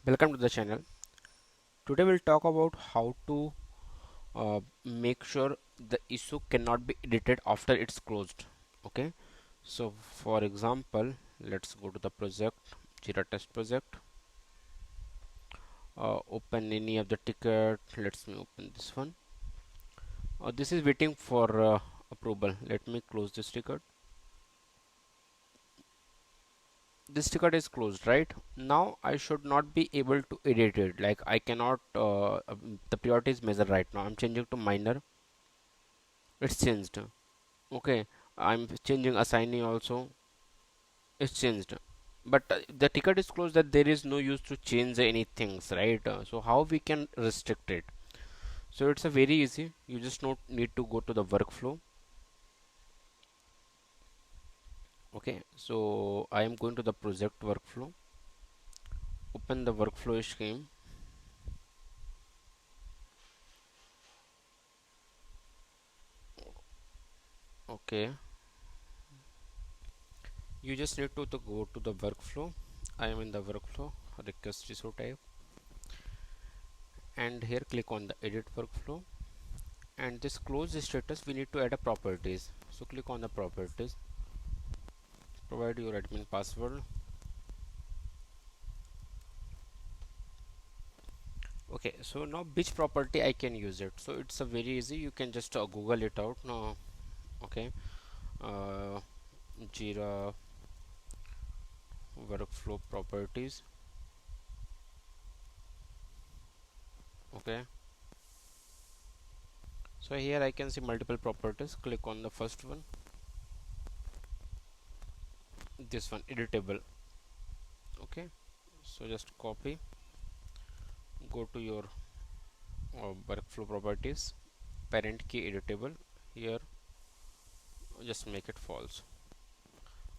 Welcome to the channel. Today we'll talk about how to make sure the issue cannot be edited after it's closed. Okay, so for example, let's go to the project, Jira test project. Open any of the ticket. Let's me open this one. This is waiting for approval. Let me close this ticket. This ticket is closed. Right now I should not be able to edit it, like I cannot the priority is major. Right now I'm changing to minor. It's changed. Okay, I'm changing assignee also. It's changed, but the ticket is closed, that there is no use to change any things, right? So how we can restrict it? So it's a very easy. You just not need to go to the workflow. Okay, so I am going to the project workflow. Open the workflow scheme. Okay, you just need to go to the workflow. I am in the workflow, request issue type, and here click on the edit workflow. And this close status, we need to add a properties. So click on the properties, provide your admin password. Okay, so now which property I can use it? So it's a very easy. You can just Google it out now. Okay, uh, Jira workflow properties. Okay, so here I can see multiple properties. Click on the first one, this one, editable. Okay, so just copy, go to your workflow properties, parent key editable. Here just make it false.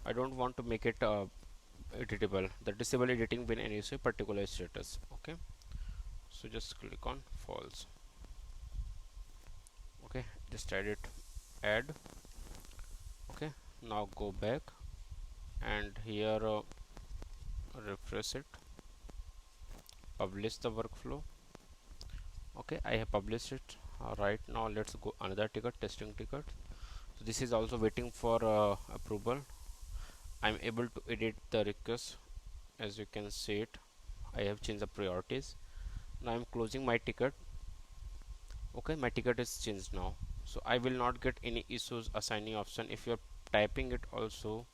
I don't want to make it editable. The disable editing when any particular status. Okay, so just click on false. Okay, just add it, add. Okay, now go back and here refresh it, publish the workflow. Okay, I have published it. Right now let's go another ticket, testing ticket. So this is also waiting for approval. I'm able to edit the request. As you can see it, I have changed the priorities. Now I'm closing my ticket. Okay, my ticket is changed now, so I will not get any issues assigning option. If you're typing it also,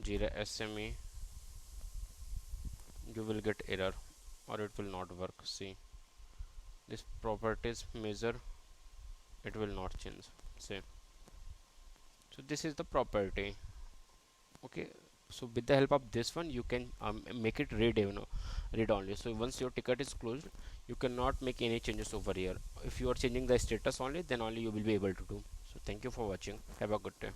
Jira SME, you will get error or it will not work. See, this properties measure, it will not change. See, so this is the property. Okay, so with the help of this one you can make it read, read only. So once your ticket is closed, you cannot make any changes over here. If you are changing the status only, then only you will be able to do. So thank you for watching. Have a good day.